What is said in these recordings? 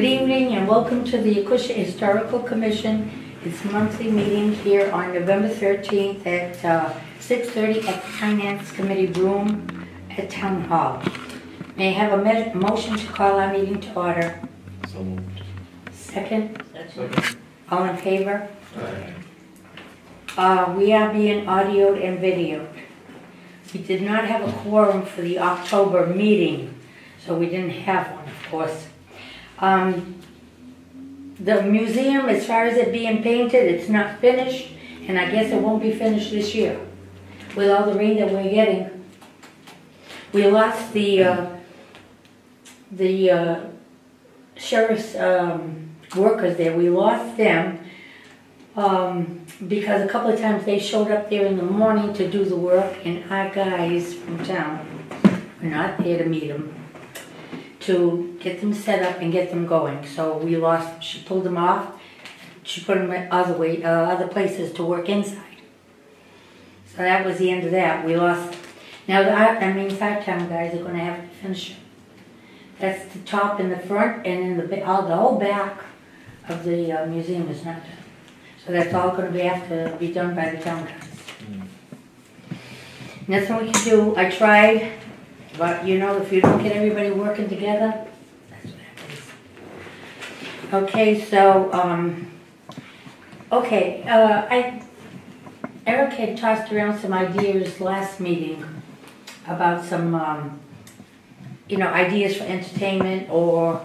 Good evening and welcome to the Acushnet Historical Commission. It's monthly meeting here on November 13th at 6:30 at the Finance Committee room at Town Hall. May I have a motion to call our meeting to order? So moved. Second? Second. All in favor? Aye. We are being audioed and videoed. We did not have a quorum for the October meeting, so we didn't have one, of course. The museum, as far as it being painted, it's not finished, and I guess it won't be finished this year with all the rain that we're getting. We lost the sheriff's workers there. We lost them because a couple of times they showed up there in the morning to do the work, and our guys from town were not there to meet them, to get them set up and get them going. So we lost, she pulled them off, she put them at other places to work inside. So that was the end of that. We lost, now that means our town guys are going to have to finish it. That's the top and the front, and then the whole back of the museum is not done. So that's all going to have to be done by the town guys. And that's what we can do. I tried. But you know, if you don't get everybody working together, that's what happens. Okay, so, Eric had tossed around some ideas last meeting about some, ideas for entertainment or,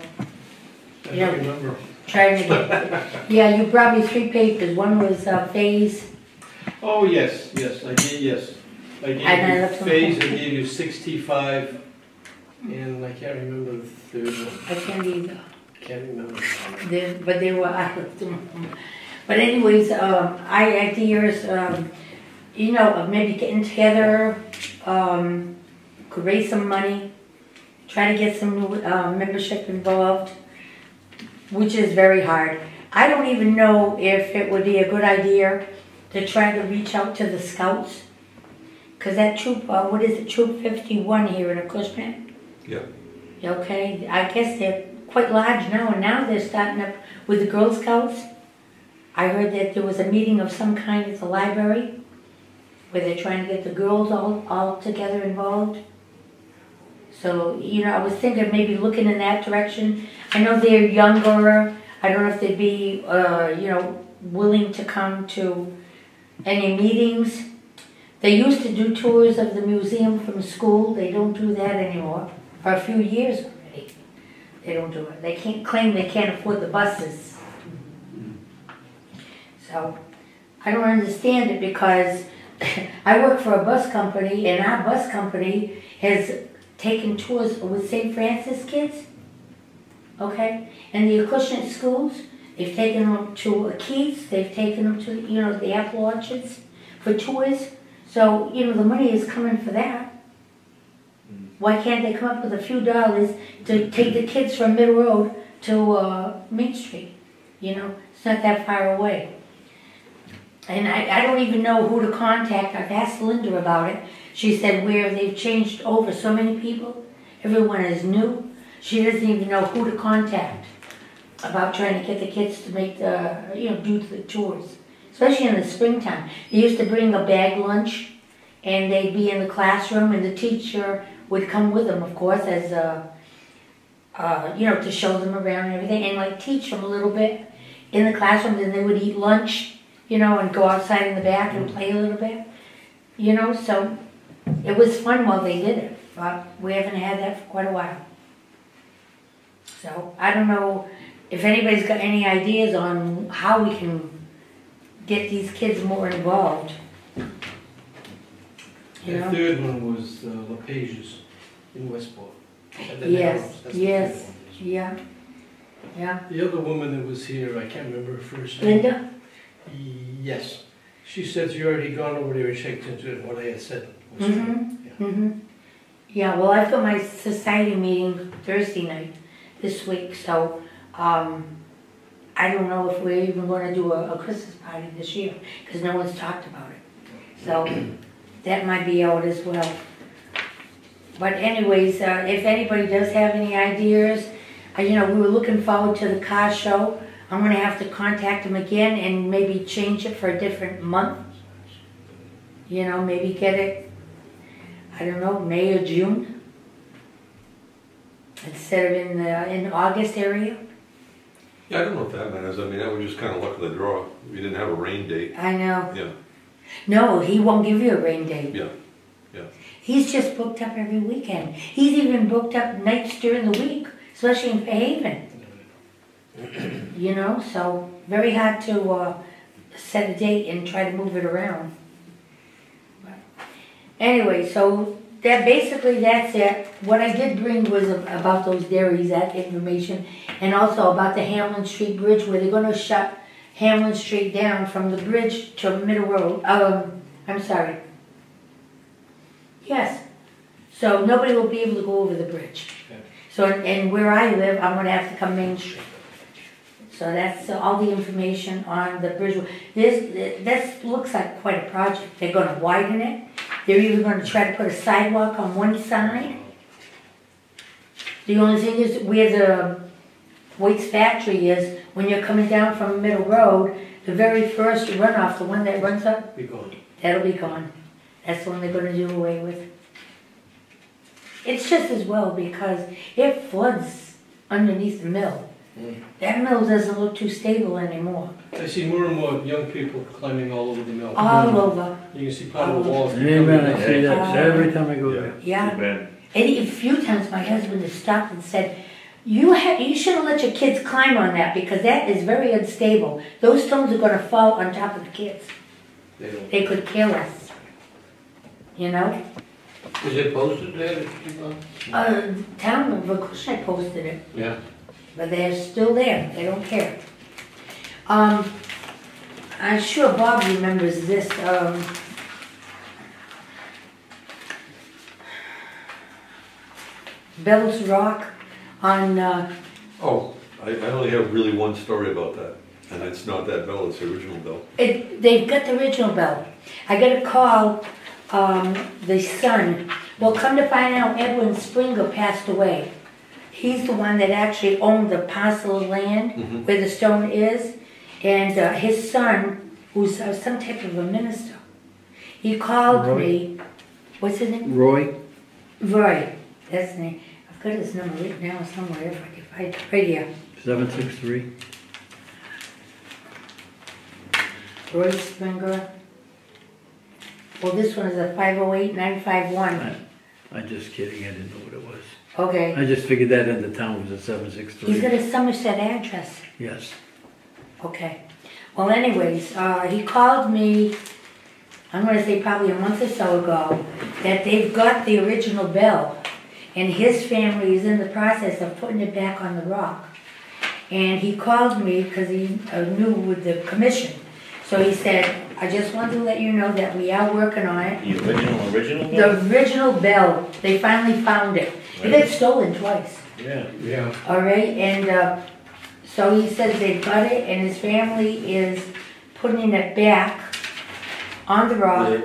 remember. trying to get, yeah, you brought me 3 papers. One was phase. Oh, yes, I did, yes. I gave you phase, I gave you 65, and I can't remember the third one. I can't either. Can't remember. But they were, I looked them. But anyways, ideas, of maybe getting together, could raise some money, try to get some new membership involved, which is very hard. I don't even know if it would be a good idea to try to reach out to the scouts. Because that troop, what is it, Troop 51 here in Acushnet? Yeah. Okay, I guess they're quite large now, and now they're starting up with the Girl Scouts. I heard that there was a meeting of some kind at the library where they're trying to get the girls all together involved. So, I was thinking of maybe looking in that direction. I know they're younger. I don't know if they'd be, willing to come to any meetings. They used to do tours of the museum from school. They don't do that anymore. For a few years already, they don't do it. They can't claim they can't afford the buses. So, I don't understand it because I work for a bus company, and our bus company has taken tours with St. Francis kids, okay? And the Acushnet schools, they've taken them to Keith's, they've taken them to, the apple orchards for tours. So, the money is coming for that. Why can't they come up with a few dollars to take the kids from Middle Road to Main Street? It's not that far away. And I don't even know who to contact. I've asked Linda about it. She said where they've changed over so many people. Everyone is new. She doesn't even know who to contact about trying to get the kids to make the, do the tours. Especially in the springtime. They used to bring a bag lunch, and they'd be in the classroom, and the teacher would come with them, of course, as to show them around and everything, and teach them a little bit in the classroom. Then they would eat lunch, and go outside in the back and play a little bit, So it was fun while they did it, but we haven't had that for quite a while. So I don't know if anybody's got any ideas on how we can get these kids more involved. The third one was LePage's in Westport. Yes, yeah. The other woman that was here, I can't remember her first name. Linda? Yes. She said she already gone over there and checked into it, what I had said was true. Yeah, well, I've got my society meeting Thursday night this week, so I don't know if we're even going to do a Christmas party this year, because no one's talked about it. So that might be out as well. But anyways, if anybody does have any ideas, You know, we were looking forward to the car show. I'm gonna have to contact him again and maybe change it for a different month. You know, maybe get it, I don't know, May or June. Instead of in August area. Yeah, I don't know if that matters. I mean, that would just kind of luck of the draw. We didn't have a rain date. I know. Yeah. No, he won't give you a rain date. Yeah. Yeah. He's just booked up every weekend. He's even booked up nights during the week, especially in Fairhaven. You know, so very hard to set a date and try to move it around. Anyway, so that's it. What I did bring was about those dairies, that information, and also about the Hamlin Street Bridge, where they're going to shut Hamlin Street down from the bridge to Middle Road. I'm sorry. Yes. So nobody will be able to go over the bridge. Okay. So, and where I live, I'm going to have to come Main Street. So that's all the information on the bridge. This looks like quite a project. They're going to widen it. They're even going to try to put a sidewalk on one side. The only thing is where the Waits factory is, when you're coming down from Middle Road, the very first runoff, the one that runs up, Be gone. that'll be gone. That's the one they're going to do away with. It's just as well because it floods underneath the mill. That mill doesn't look too stable anymore. I see more and more young people climbing all over the mill. All over. You can see part of the walls. Amen, I see that every time I go there. Yeah. And a few times my husband has stopped and said, you shouldn't let your kids climb on that because that is very unstable. Those stones are going to fall on top of the kids. They could kill us. You know? Is it posted there? Town of Acushnet posted it. Yeah. But they're still there. They don't care. I'm sure Bob remembers this. Bell's Rock on... Oh, I only have really one story about that. And it's not that bell, it's the original bell. They've got the original bell. I got a call, the son. Well, come to find out, Edwin Springer passed away. He's the one that actually owned the parcel of land where the stone is. And his son, who's some type of a minister, he called me. What's his name? Roy. Roy. That's his name. I've got his number written down somewhere if I can find it. Right here. 763. Roy Springer. Well, this one is a 508-951. I'm just kidding. I didn't know what it was. Okay. I just figured that in the town was a 763. He's got a Somerset address. Yes. Okay. Well, anyways, he called me, I'm going to say probably a month or so ago, that they've got the original bell. And his family is in the process of putting it back on the rock. And he called me because he knew with the commission. So he said, I just wanted to let you know that we are working on it. The original bell? The original bell. They finally found it. It got stolen twice. Yeah. Yeah. All right, and so he says they've got it, and his family is putting it back on the rock,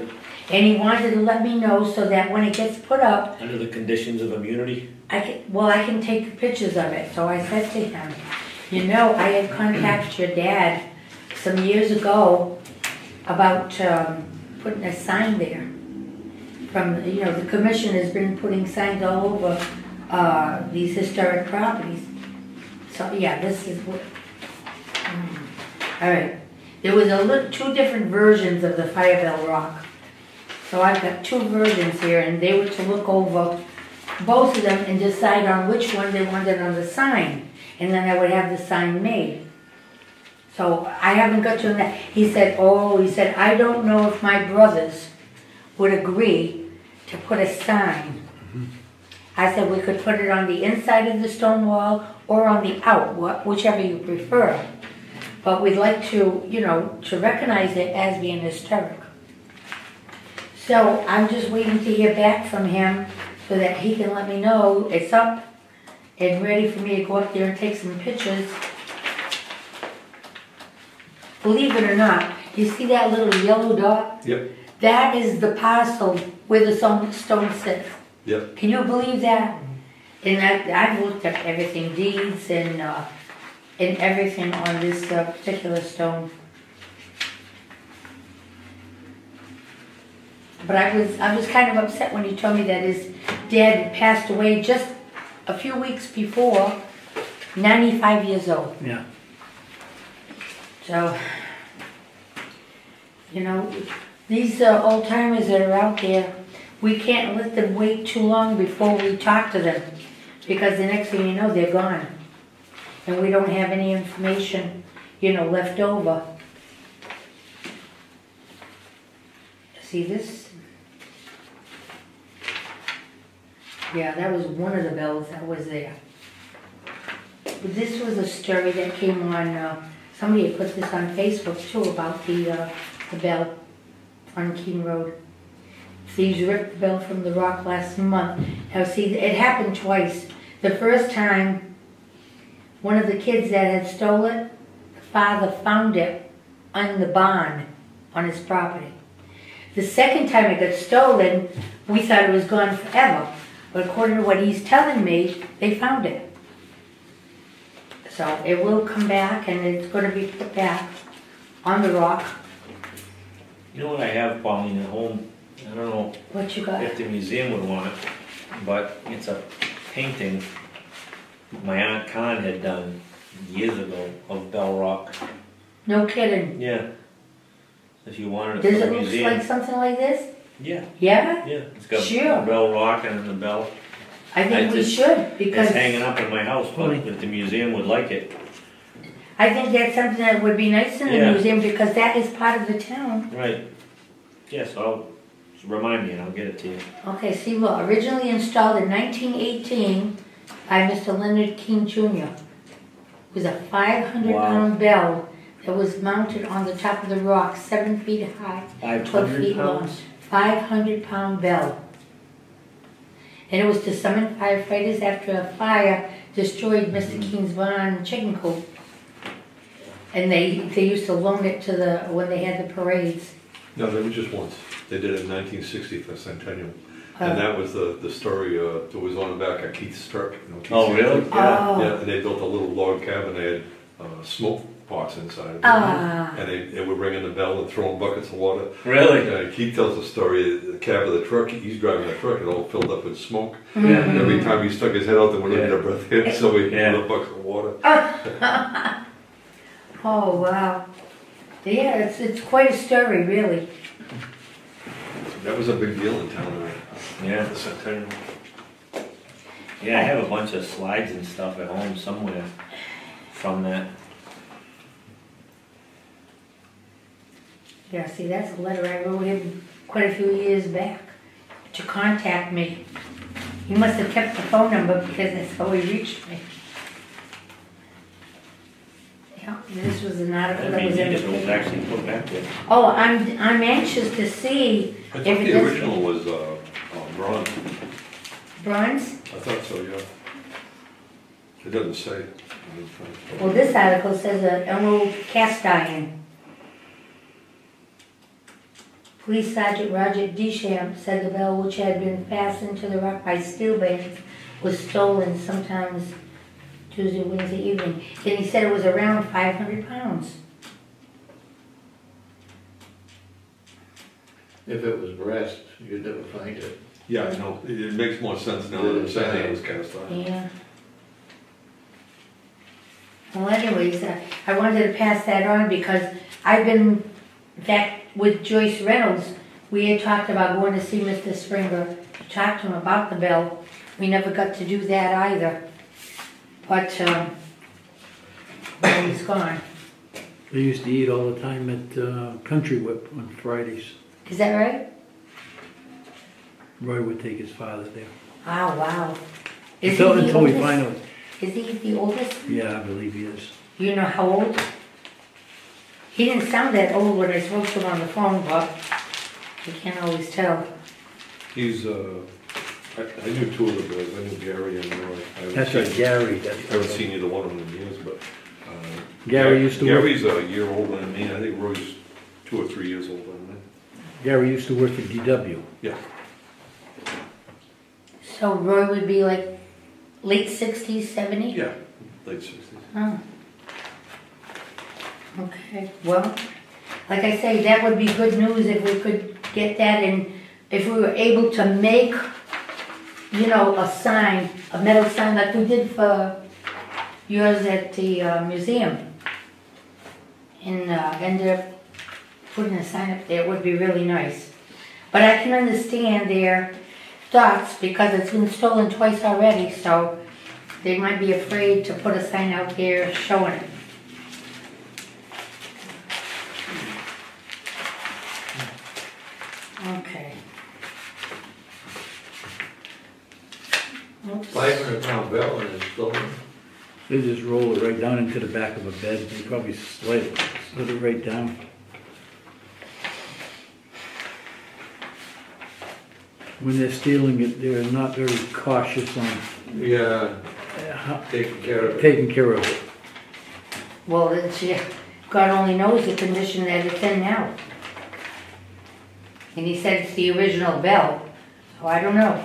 and he wanted to let me know so that when it gets put up, Under the conditions of immunity? I can take pictures of it. So I said to him, you know, I had contacted your dad some years ago about putting a sign there. From, you know, the commission has been putting signs all over these historic properties. So yeah, this is what. All right, there was two different versions of the Fire Bell Rock. So I've got two versions here, and they were to look over both of them and decide on which one they wanted on the sign, and then I would have the sign made. So I haven't got to that. He said, I don't know if my brothers would agree to put a sign. I said we could put it on the inside of the stone wall or on the out, whichever you prefer. But we'd like to, you know, to recognize it as being historic. So I'm just waiting to hear back from him so that he can let me know it's up and ready for me to go up there and take some pictures. Believe it or not, you see that little yellow dot? Yep. That is the parcel where the stone sits. Yep. Can you believe that? And I've looked up everything, deeds and everything on this particular stone. But I was kind of upset when he told me that his dad passed away just a few weeks before, 95 years old. Yeah. So, you know, these old timers that are out there, we can't let them wait too long before we talk to them, because the next thing you know, they're gone. And we don't have any information, you know, left over. See this? Yeah, that was one of the bells that was there. But this was a story that came on, somebody had put this on Facebook too, about the bell on Keene Road. Thieves ripped the bell from the rock last month. Now see, it happened twice. The first time, one of the kids that had stolen it, the father found it on the barn on his property. The second time it got stolen, we thought it was gone forever. But according to what he's telling me, they found it. So it will come back and it's going to be put back on the rock. You know what I have, Pauline, at home? I don't know What you got? if the museum would want it, but it's a painting my Aunt Con had done years ago of Bell Rock. No kidding. Yeah. If you wanted it Does for it the look museum. like something like this? Yeah, Yeah? yeah. It's got Sure. Bell Rock and the bell. I think I we just- should, because It's hanging up in my house, but if the museum would like it. I think that's something that would be nice in the Yeah. museum, because that is part of the town. Right. Yes, remind me and I'll get it to you. Okay, see, look, originally installed in 1918 by Mr. Leonard Keene Jr. It was a 500-pound bell that was mounted on the top of the rock, 7 feet high, 12 feet 500 long. pounds? 500-pound bell. And it was to summon firefighters after a fire destroyed Mr. Keene's barn chicken coop. And they used to loan it to when they had the parades. No, that was just once. They did it in 1960 for Centennial. And that was the story that was on the back of Keith's truck. You know, Keith's Oh, really? truck. Oh. Yeah, and they built a little log cabin. They had smoke pots inside of it. Ah. And they would ring in the bell and throw in buckets of water. Really? Keith tells the story, the cab of the truck, he's driving the truck, it all filled up with smoke. Mm-hmm. Yeah. And every time he stuck his head out, there wouldn't get a breath in, so he Yeah. put a bucket of water. Oh, wow. Yeah, it's quite a story, really. That was a big deal in town, Yeah. the Centennial. Yeah, I have a bunch of slides and stuff at home somewhere from that. Yeah, see, that's a letter I wrote him quite a few years back to contact me. He must have kept the phone number because that's how he reached me. Yeah, this was an article that That'd was be in neat the if it was paper. actually put back there. Oh, I'm anxious to see I if thought it the is original was bronze. bronze. I thought so, yeah. It doesn't say. Well, this article says an emerald cast iron. Police Sergeant Roger Deschamps said the bell, which had been fastened to the rock by steel bands, was stolen sometimes Tuesday, Wednesday evening. And he said it was around 500 pounds. If it was brass, you'd never find it. Yeah, I know. It makes more sense now that I'm saying it was cast iron. Yeah. Well, anyways, I wanted to pass that on because I've been, in fact, with Joyce Reynolds, we had talked about going to see Mr. Springer, to talk to him about the bell. We never got to do that either. But, well, he's gone. They used to eat all the time at Country Whip on Fridays. Is that right? Roy would take his father there. Oh, wow. Is Until he the we oldest? find out. Is he the oldest? Yeah, I believe he is. You know how old? He didn't sound that old when I spoke to him on the phone, but you can't always tell. He's, I knew two of the boys. I knew Gary and Roy. I haven't That's seen- right, Gary. I haven't seen either one of them in years, but. Gary used to work. Gary's a year older than me. I think Roy's 2 or 3 years older than me. Gary used to work at DW. Yeah. So Roy would be like late 60s, 70s? Yeah, late 60s. Oh. Okay, well, like I say, that would be good news if we could get that, and if we were able to make, you know, a sign, a metal sign like we did for yours at the museum. And ended up putting a sign up there, it would be really nice. But I can understand their thoughts because it's been stolen twice already, so they might be afraid to put a sign out there showing it. Okay. Oops. 500-pound bell and it's stolen. They just roll it right down into the back of a bed. They probably slid it right down. When they're stealing it, they're not very cautious on Yeah, taking care of it. taking care of it. Well, God only knows the condition that it's in now. And he said it's the original bell, so I don't know.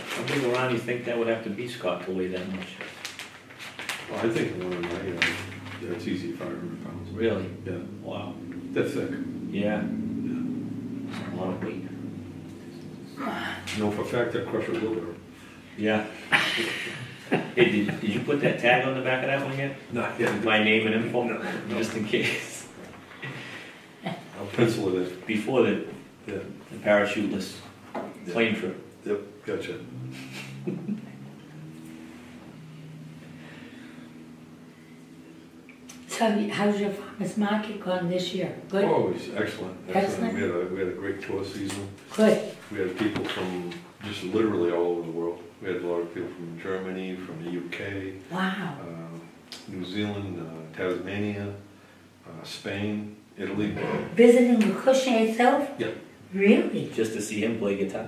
How big around do you think that would have to be, Scott, to weigh that much? Well, I think one of my, that's easy, 500 pounds. Really? Yeah, Wow. that's thick. Yeah. A lot of weight. No, for a fact, that crusher wheelbarrow. Yeah. Hey, did you put that tag on the back of that one yet? Not yet. My name and info? No. Just in case. I'll pencil it in. Before the Yeah, parachuteless plane trip. yep, gotcha. So how's your farmer's market gone this year? Good? Oh, it's excellent, Excellent. excellent. We had a great tour season. Good. We had people from just literally all over the world. We had a lot of people from Germany, from the UK, Wow. New Zealand, Tasmania, Spain, Italy. Visiting the Acushnet itself? Yeah. Really? Just to see him play guitar.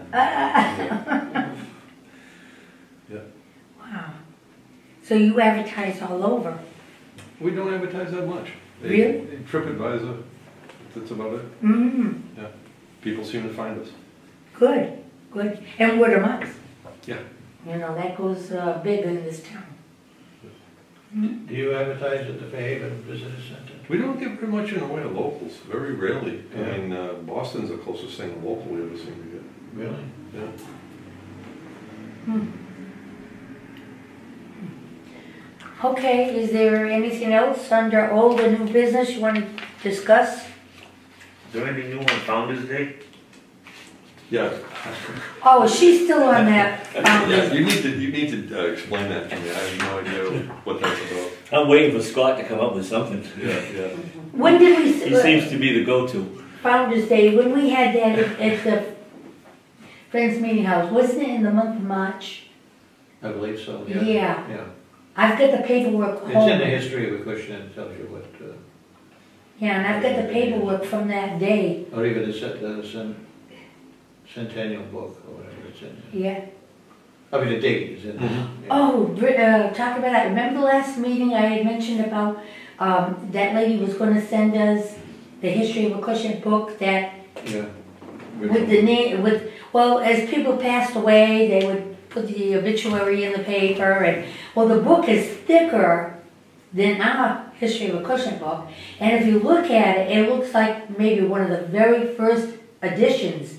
Yeah. Wow. So you advertise all over? We don't advertise that much. Really? TripAdvisor, that's about it. Mm, Yeah. People seem to find us. good, good. And word of mouth. Yeah. You know, that goes big in this town. Do you advertise at the Fairhaven Visitor Center? We don't get very much in the way of locals, very rarely. Yeah. I mean, Boston's the closest thing local we ever seem to get. Really? Yeah. Hmm. Okay, is there anything else under old or new business you want to discuss? Is there anything new on Founder's Day? Yeah. Oh, she's still on that. Yeah, you need to explain that to me. I have no idea what that's about. I'm waiting for Scott to come up with something. Yeah. When did we? He seems to be the go-to. Founder's Day, when we had that at the Friends Meeting House, wasn't it in the month of March? I believe so, yeah. Yeah. Yeah. I've got the paperwork It's home. in the history of Acushnet, it tells you what, Yeah, and I've got the paperwork from that day. or even the centennial book or whatever it's in. Yeah. I mean, the date is in there. Mhm. Yeah. Oh, talk about that. Remember the last meeting I had mentioned about that lady was going to send us the history of Acushnet book that Yeah. with the name, well, as people passed away, they would put the obituary in the paper, and well, the book is thicker than our history of Acushnet book, and if you look at it, it looks like maybe one of the very first editions,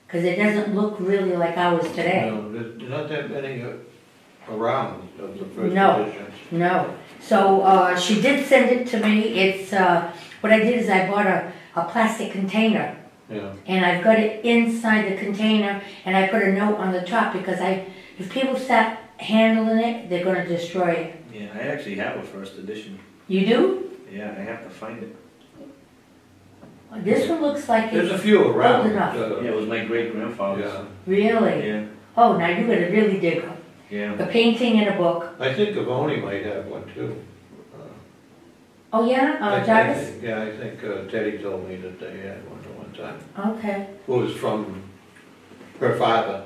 because it doesn't look really like ours today. No, there's not that many around of the first No. editions. No. So she did send it to me. It's what I did is I bought a plastic container. Yeah. And I've got it inside the container, and I put a note on the top because if people start handling it, they're going to destroy it. Yeah, I actually have a first edition. You do? Yeah, I have to find it. This one looks like There's a it's few around. old enough. Yeah, it was my great-grandfather's. Yeah. Really. Yeah, Oh, now you got to really dig up. yeah. A painting and a book. I think Avoni might have one too. Oh yeah, Jarvis. Yeah, I think Teddy told me that they had one at one time. Okay. It was from her father.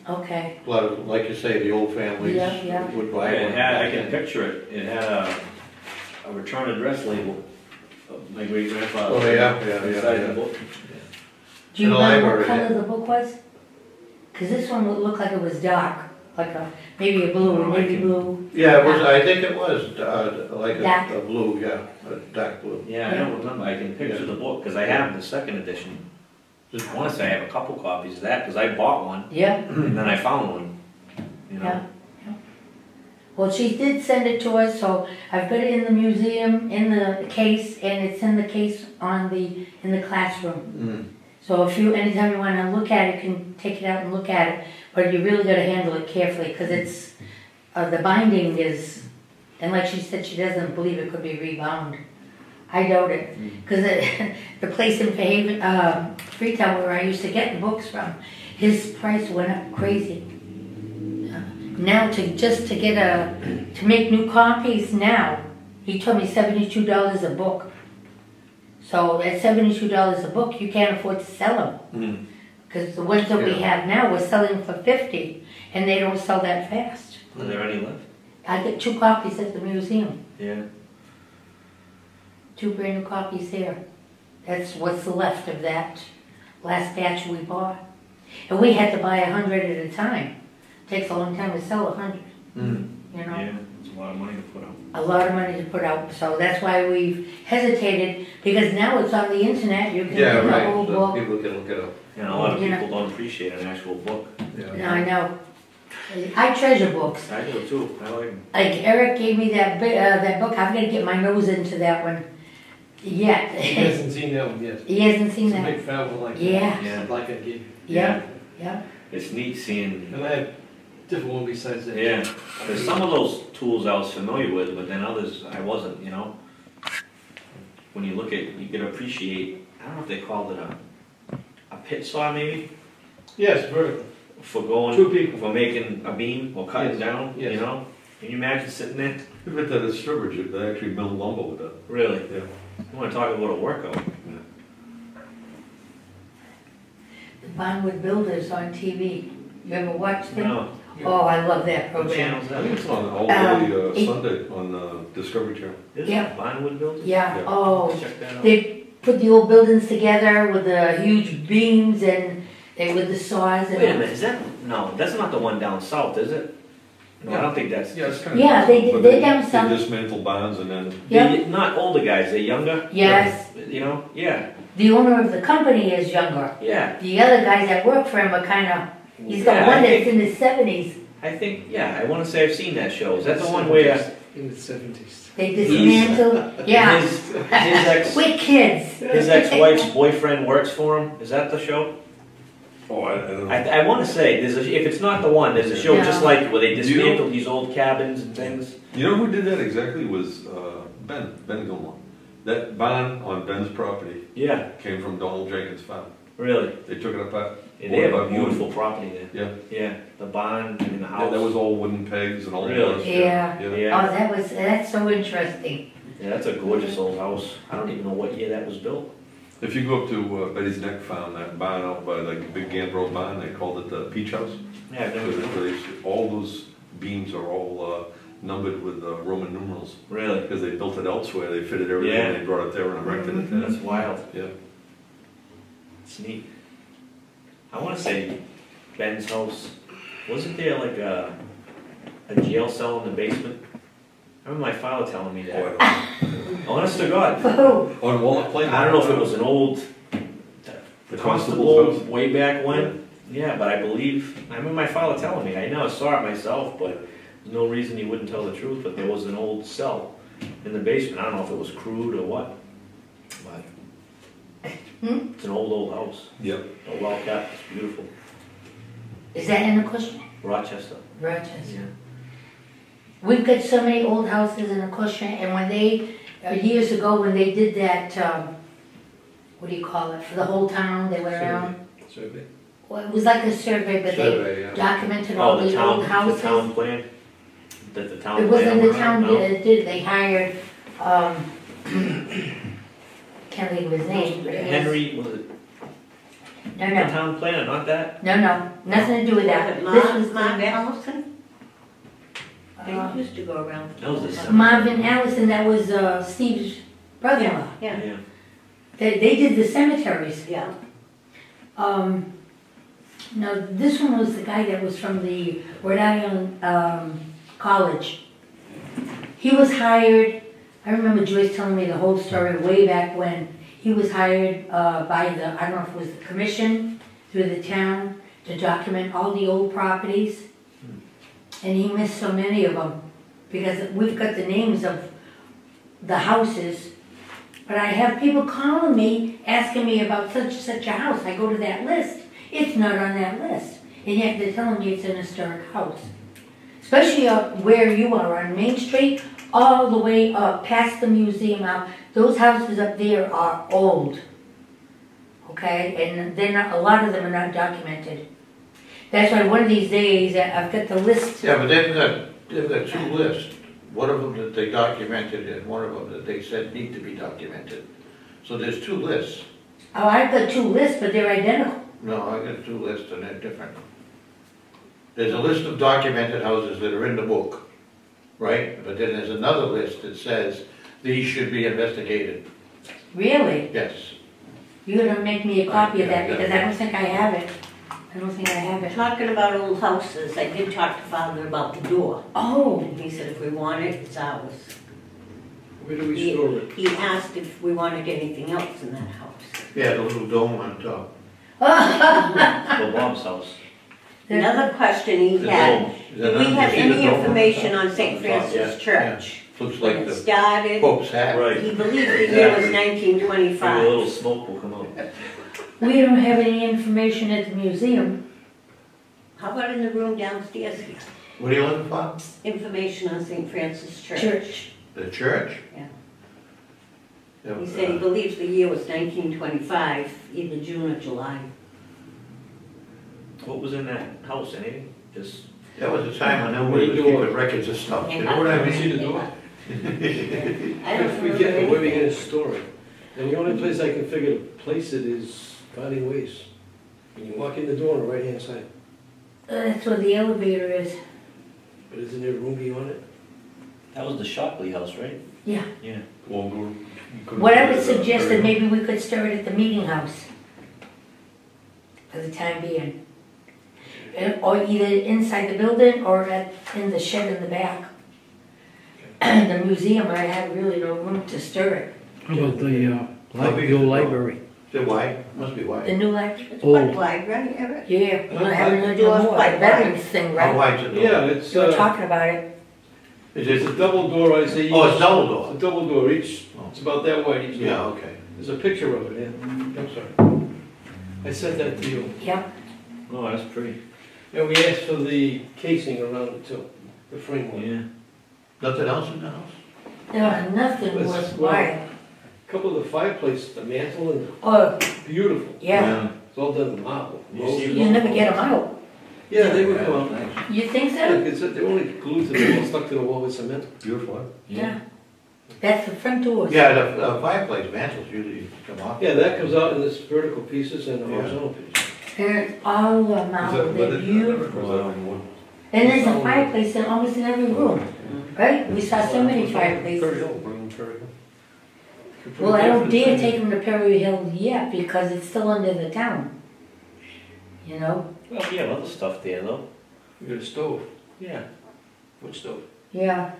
Okay. A lot of, like you say, the old families Yeah. would buy one. I can picture it. It had a return address label of my great-grandfather. Oh, yeah. Inside the book. Do you In the remember what library, color yeah. the book was? Cause this one would look like it was dark, like maybe a blue, Oh, navy blue. Yeah, it was, I think it was, like Dark. a blue, yeah, a dark blue. Yeah, I don't remember, I can picture the book, because I have the second edition. I wanna say I have a couple copies of that, because I bought one, Yeah, and then I found one, you know? yeah. Well, she did send it to us, so I've got it in the museum, in the case, and it's in the case in the classroom. So anytime you wanna look at it, you can take it out and look at it, but you really gotta handle it carefully, because it's, the binding is, and like she said, she doesn't believe it could be rebound. I doubt it, because the place in Fairhaven, Freetown, where I used to get the books from, his price went up crazy. Now to make new copies now, he told me $72 a book. So at $72 a book, you can't afford to sell them. Because the ones that we have now, we're selling for $50, and they don't sell that fast. Are there any left? I get 2 copies at the museum, Yeah. 2 brand new copies there. That's what's left of that last batch we bought. And we had to buy 100 at a time. Takes a long time to sell 100, you know? Yeah, it's a lot of money to put out. A lot of money to put out, so that's why we've hesitated, because now it's on the internet, you can Yeah, get the right, whole so book. people can look it up. And a lot of You know. people don't appreciate an actual book. No, I know. I treasure books. I do too, I like them. Like Eric gave me that book, I'm gonna get my nose into that one yet. He hasn't seen that one yet. He hasn't seen It's a that. big fat one like Yeah. that. Yeah. Like I gave. Yeah, yeah. It's neat seeing, And I have different one besides that. yeah, there's some of those tools I was familiar with, but then others I wasn't, you know? When you look at, you can appreciate, I don't know if they called it a pit saw maybe? Yes, vertical. For going, 2 people. for making a beam or cutting Yes, down, you yes. know? Can you imagine sitting there? I bet that is Sturbridge, they actually mill lumber with that. Really? Yeah. You wanna talk about a workout? The Barnwood Builders on TV. You ever watch them? No. Oh, I love that What program. channel's I think that? it's on all day it- Sunday on Discovery Channel. Is Yeah. it Vinewood Builders? Yeah, Yeah. oh, Check that out. they put the old buildings together with the huge beams and with the saws and. Wait a minute, is that, no, that's not the one down south, is it? No, I don't think that's. Yeah, it's kind of. Yeah, But they done some. They dismantle barns and then, Yeah, Not older guys, they're younger? yes. You know, yeah, The owner of the company is younger. yeah. The other guys that work for him are kinda, he's got Yeah, one I that's think- in his 70s. I think, yeah, I wanna say I've seen that show, is that the one where In the 70s. They dismantle, yeah. his ex, We're kids. his ex-wife's boyfriend works for him? Is that the show? oh, I don't know. I wanna say, if it's not the one, there's a show just No. like where they You know- dismantle these old cabins and things. You know who did that exactly was Ben Gilmore. That barn on Ben's property Yeah, came from Donald Jenkins' farm. really. They took it apart. And they have Board a by board. beautiful property there. Yeah. Yeah, the barn and the Yeah, house. that was all wooden pegs and all that. Really? Yeah. Yeah. Oh, that's so interesting. Yeah, that's a gorgeous old house. I don't even know what year that was built. If you go up to Betty's Neck Farm, that barn out by like the big Gambro barn, they called it the Peach House. Yeah, I've never been. All those beams are all numbered with Roman numerals. Really? Because they built it elsewhere, they fitted everything, Yeah. and they brought it there and erected it there. That's wild. Yeah. It's neat. I want to say Ben's house. Wasn't there like a jail cell in the basement? I remember my father telling me that. Honest to God. Oh, On Walnut Plain. I don't know if it was an old The constable constable's house. way back when. Yeah, but I remember my father telling me. I never saw it myself, but there's no reason he wouldn't tell the truth. But there was an old cell in the basement. I don't know if it was crude or what. But it's an old house. Yep. Oh, well kept. It's beautiful. is that in Acushnet? Rochester. Rochester. We've got so many old houses in Acushnet, and when they, years ago, when they did that, what do you call it, for the whole town, they went around. Survey. Well, it was like a survey, but they Survey, yeah. documented all Oh, the old houses. the town plan? That the town It plan? wasn't the went town around? No? that did it, they hired, can't think of his name, but it was. Henry, was it No, the no, town planner, not that? no, nothing to do with that. Was This it was Marvin Allison? uh, They used to go around. That was the cemetery. Marvin Allison, that was Steve's brother-in-law. Yeah, Yeah. They did the cemeteries. yeah. No, this one was the guy that was from the Rhode Island College. He was hired, I remember Joyce telling me the whole story way back when. He was hired by the, I don't know if it was the commission through the town to document all the old properties. And he missed so many of them because we've got the names of the houses. But I have people calling me, asking me about such a house. I go to that list. It's not on that list. And yet they're telling me it's an historic house. Especially up where you are on Main Street, all the way up past the museum out. Those houses up there are old. Okay? And they're not, a lot of them are not documented. That's why one of these days I've got the list. Yeah, but they've got two lists. One of them that they documented and one of them that they said need to be documented. So there's two lists. Oh, I've got two lists, but they're identical. No, I got two lists and they're different. There's a list of documented houses that are in the book, right? But then there's another list that says these should be investigated. Really? Yes. You're gonna make me a copy of that because I don't think I have it. I don't think I have it. Talking about old houses, I did talk to Father about the door. Oh, And he said if we want it, it's ours. Where do we store it? He asked if we wanted anything else in that house. Yeah, the little dome on top. For Bob's house. Another question he The had, dome. Is do that we under- have you see the any dome on information top? on St. Francis Church? Looks When like it the started, Pope's hat. Right. he believed the year was Maybe a little 1925. smoke will come out. we don't have any information at the museum. How about in the room downstairs here? What are you looking for? Information on St. Francis Church. Church. The church? Yeah. Yeah, He said he believes the year was 1925, either June or July. What was in that house, anything? Just, that was a time when nobody was keeping records of stuff, you know what I See mean? the door? I don't If we remember get it, where we anything. gonna store it? And the only place I can figure to place it is finding ways. When you walk in the door on the right-hand side, That's where the elevator is. but isn't there room beyond it? that was the Shockley house, right? Yeah. Yeah. Well, you couldn't What I put would it, suggest very that maybe we could store it at the meeting house. For the time being. Or either inside the building or in the shed in the back. The museum, I have really no room to store it. How about the old library? Is it wide? Must be The wide. new library. It's Oh. quite wide, right, Eric? Yeah, we're not having to do Door's more, quite the veterans thing, How right? wide's the door? Yeah, it's, You were talking about it. Is it's it, a double door, I say. oh, it's double door? It's a double door, each, it's about that wide each Yeah, door. okay. There's a picture of it, yeah. I'm sorry. I sent that to you. Yep. Oh, that's pretty. And we asked for the casing around it too, the framework. Yeah. Nothing else in the house? No, nothing It's- was well, wired. Couple of the fireplace, the mantle, and Oh, beautiful. yeah. It's all done in marble. You see You never get them out. Yeah, they would come out. You think Yeah, so? because they're only glued to the wall, stuck to the wall with cement. Beautiful, huh? Yeah. That's the front doors. Yeah, the fireplace mantles usually come off. Yeah, that comes out in this vertical pieces and the Yeah. horizontal pieces. And it's all Is that marble, they're leaded, beautiful. or is that in wood? And there's a fireplace in almost in every room, right? We saw so many Perry fireplaces. Hill, bring them Perry Hill. Well, I don't dare take them to Perry Hill yet because it's still under the town. You know? Well, we have other stuff there, though. You got a stove, Yeah. wood stove. Yeah.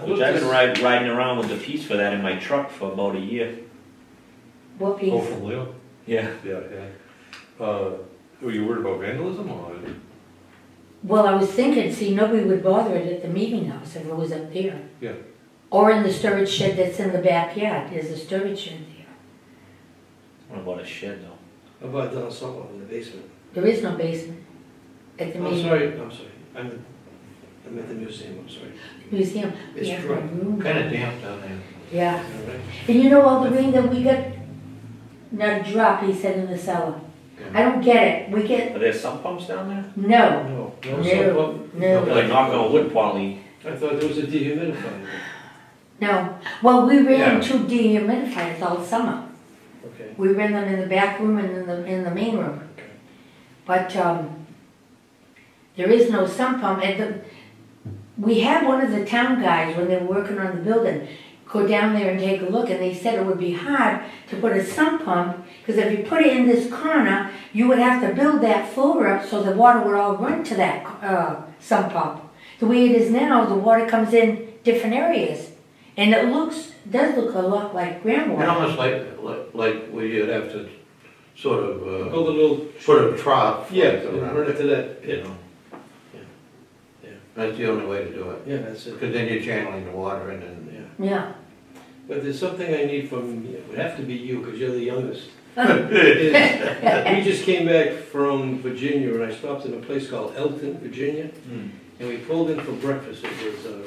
Which I've been riding around with the piece for that in my truck for about a year. What Oh, piece? from Leo? Yeah. Yeah, yeah. Were you worried about vandalism or? Well, I was thinking, see, nobody would bother it at the meeting house if it was up there. Yeah. Or in the storage shed that's in the backyard. There's a storage shed there. What about a shed, though? How about down somewhere in the basement? There is no basement at the I'm meeting sorry, I'm at the museum, I'm sorry. museum. It's We have dry. no room. Kinda damp down there. Yeah. All right. And you know all the rain that we got? Not a drop, he said, in the cellar. I don't get it. We get, Are there sump pumps down there? no, No, No, no, no. Like knock on wood, Paulie. I thought there was a dehumidifier. no. Well, we Yeah. ran two dehumidifiers all summer. Okay. We ran them in the back room and in the main room. Okay. But there is no sump pump. We had one of the town guys, when they were working on the building, go down there and take a look, and they said it would be hard to put a sump pump, because if you put it in this corner, you would have to build that floor up so the water would all run to that sump pump. The way it is now, the water comes in different areas, and it does look a lot like groundwater. Almost like where you'd have to sort of, Build a little, put a trough. yeah, like and around run it, it to that you pit. know. Yeah. That's the only way to do it. Yeah, that's it. Because then you're channeling the water and then, Yeah. Yeah. But there's something I need from, it would have to be you, because you're the youngest. We just came back from Virginia, and I stopped in a place called Elton, Virginia, and we pulled in for breakfast. It was an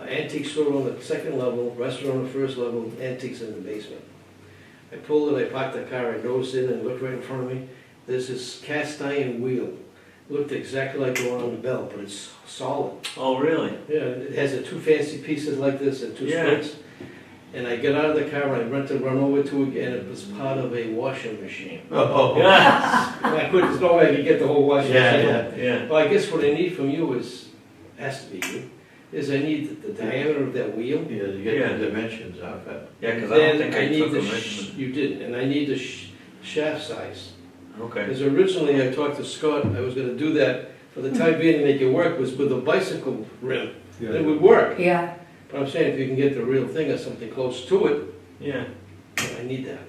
antique store on the second level, restaurant on the first level, antiques in the basement. I pulled in, I parked the car, I nosed in and looked right in front of me. There's this cast iron wheel. Looked exactly like the one on the belt, but it's solid. Oh, really? Yeah, it has the two fancy pieces like this and two Yeah. springs. And I get out of the car and I went to run over to it, and it was part of a washing machine. oh, Yeah, And I couldn't, there's no way I could get the whole washing machine. yeah. Well, I guess what I need from you is, has to be you, is I need the diameter of that wheel. yeah, you get the dimensions of it. Yeah, because I don't Then think I need took the a measurement. You didn't, and I need the shaft size. Okay. Because originally I talked to Scott, I was gonna do that for the time being to make it work, was with a bicycle rim. It would work. Yeah. But I'm saying if you can get the real thing or something close to it, Yeah, I need that.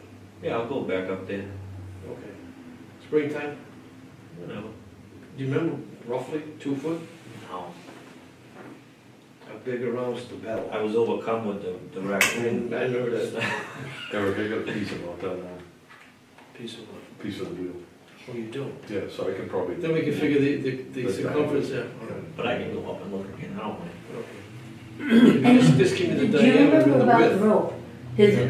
yeah, I'll go back up there. Okay. Springtime, Whatever. do you remember roughly 2 foot? No. How big around is the bell? I was overcome with the raccoon. I remember that Eric, I got a piece about that now, piece of wood. piece of the wheel. Oh, you do? Yeah, so I can probably. Then we can figure the circumference there. But I can go up and look again, I don't mind. Okay. Just give me the Do you diameter remember and the about the width. rope?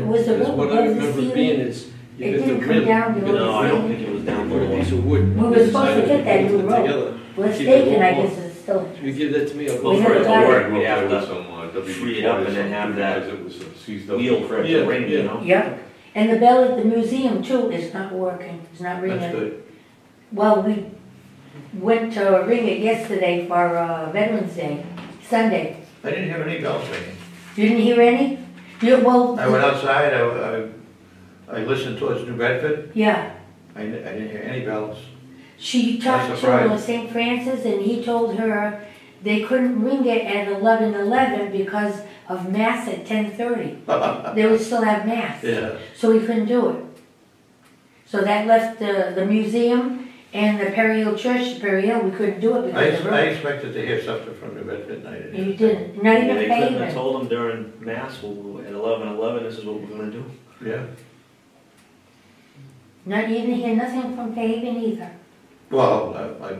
Was the Because rope what I above the remember being ceiling? is, you It get the didn't come rim, down you below get No, I the don't ceiling? think it was down put a below. piece of wood. We were supposed to get that new Put it rope. together. We're Keep it mistaken, I warm. guess it's still. You give that to me, I'll Well, go We for never it to got it. work, we We'll have play with to some, WD-40 free it up and then have that because it was CW. wheel for it Yeah, to ring, yeah. you know? Yeah. And the bell at the museum too is not working, it's not ringing. That's good. Well, we went to ring it yesterday for Veterans Day, Sunday. I didn't hear any bells ringing. You didn't hear any? Well, I went outside, I listened towards New Bedford, yeah. I didn't hear any bells. She talked to surprised. St. Francis and he told her they couldn't ring it at 11:11 because of mass at 10:30. They would still have mass. Yeah. So we couldn't do it. So that left the museum and the Perry Hill Church, Perry Hill, we couldn't do it because of the I road. expected to hear something from New Bedford, and I didn't. You didn't, not even They couldn't have paving. told them during mass, well, at 11:11, this is what we're gonna do. Yeah. Not even hear nothing from paving either. Well, I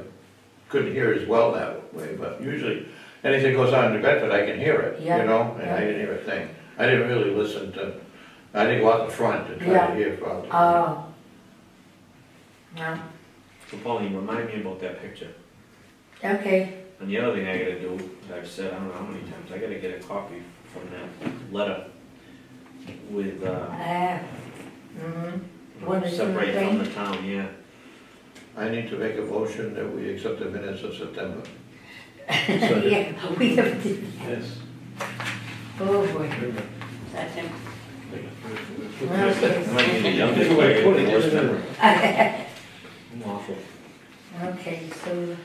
couldn't hear as well that way, but usually anything goes on in New Bedford, I can hear it, you Yeah, know, and yeah. I didn't hear a thing. I didn't really listen to, I didn't go out the front to try Yeah. to hear from. Oh. No. So Pauline, remind me about that picture. Okay. And the other thing I gotta do, I've said, I don't know how many times, I gotta get a copy from that letter with, One is in the separate from thing. the town, yeah. I need to make a motion that we accept the minutes of September. Yeah, we never did that. Yes. Oh, boy. Second. I might be the youngest, but I get the worst memory. I'm awful. Okay, so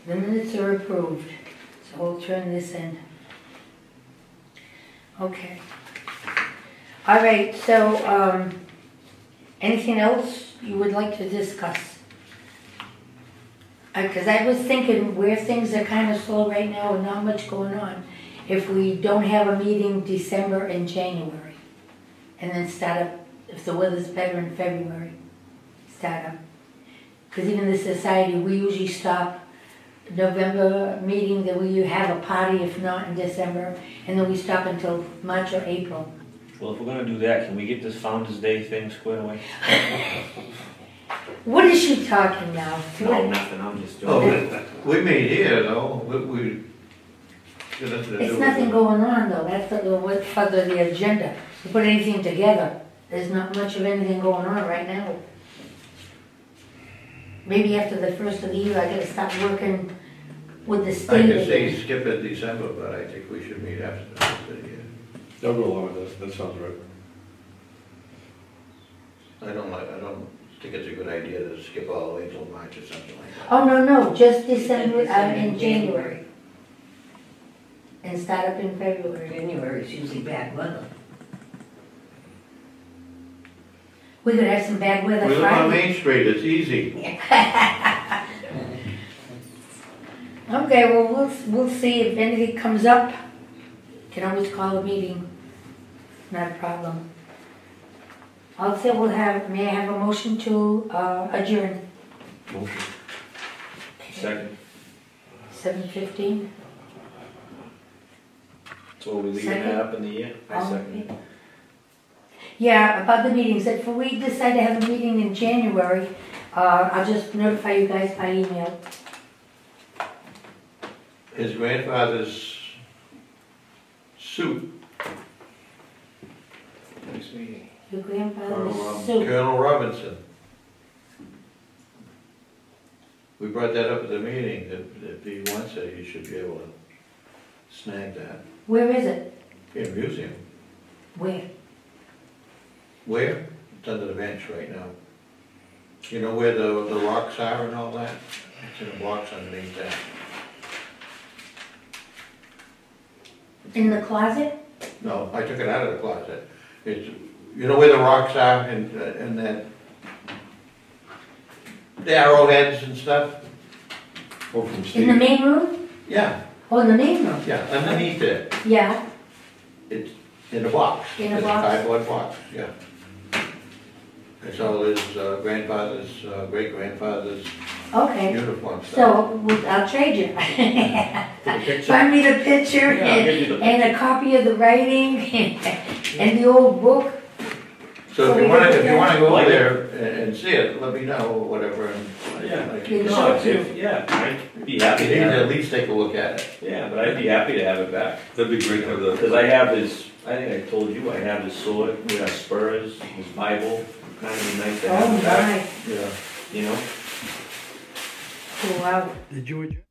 the minutes are approved, so we'll turn this in. Okay. All right, so, anything else you would like to discuss? Because I was thinking where things are kind of slow right now and not much going on, if we don't have a meeting December and January, and then start up, if the weather's better in February, start up. Because even the society, we usually stop November meeting, then we have a party, if not in December, and then we stop until March or April. Well, if we're gonna do that, can we get this Founder's Day thing squared away? What is she talking now? No, nothing, I'm just Oh, joking. we meet here, though, we. got nothing to do It's with nothing it. going on though, that's what further the agenda. To put anything together, there's not much of anything going on right now. Maybe after the first of the year, I gotta start working with the I state could say again. skip it December, but I think we should meet after the first of the year. I'll go along with that, that sounds right. I don't think it's a good idea to skip all the way till March or something like that. Oh, no, just December, in January. And start up in February. January is usually bad weather. We could have some bad weather We live on Friday. Main Street, it's easy. Okay, well, we'll see if anything comes up. Can always call a meeting. Not a problem. I'll say may I have a motion to adjourn? Motion. Second. 7:15. So are we leaving that up in the air? I second. Yeah, about the meetings, if we decide to have a meeting in January, I'll just notify you guys by email. His grandfather's suit, Next meeting. Your grandfather's Colonel soup. Colonel Robinson. We brought that up at the meeting, if he wants it, he should be able to snag that. Where is it? In a museum. Where? Where? It's under the bench right now. You know where the rocks are and all that? It's in a box underneath that. In the closet? No, I took it out of the closet. It's, you know where the rocks are and that, the arrowheads and stuff? Oh, from In the Steve. main room? Yeah, Oh, in the main room? yeah, underneath it. Yeah, It's in a box. In a It's box? cardboard box, yeah. It's all his grandfather's, great-grandfather's okay. uniform stuff. So, I'll trade you. For the picture? Find me the picture Yeah, I'll give you the and a copy of the writing and the old book. So if we you wanna, can if you wanna go Like over it. there and see it, let me know, or whatever, and. Yeah. I You can- show it to Yeah, I'd be You happy need to to have at it. least take a look at it. Yeah, but I'd be happy to have it back. That'd be great to have Because that. I have his, I think I told you, I have his sword, we have spurs, his Bible, kind of be nice to have Oh, it back, my. Yeah. you know? Oh, wow. Did you adjourn?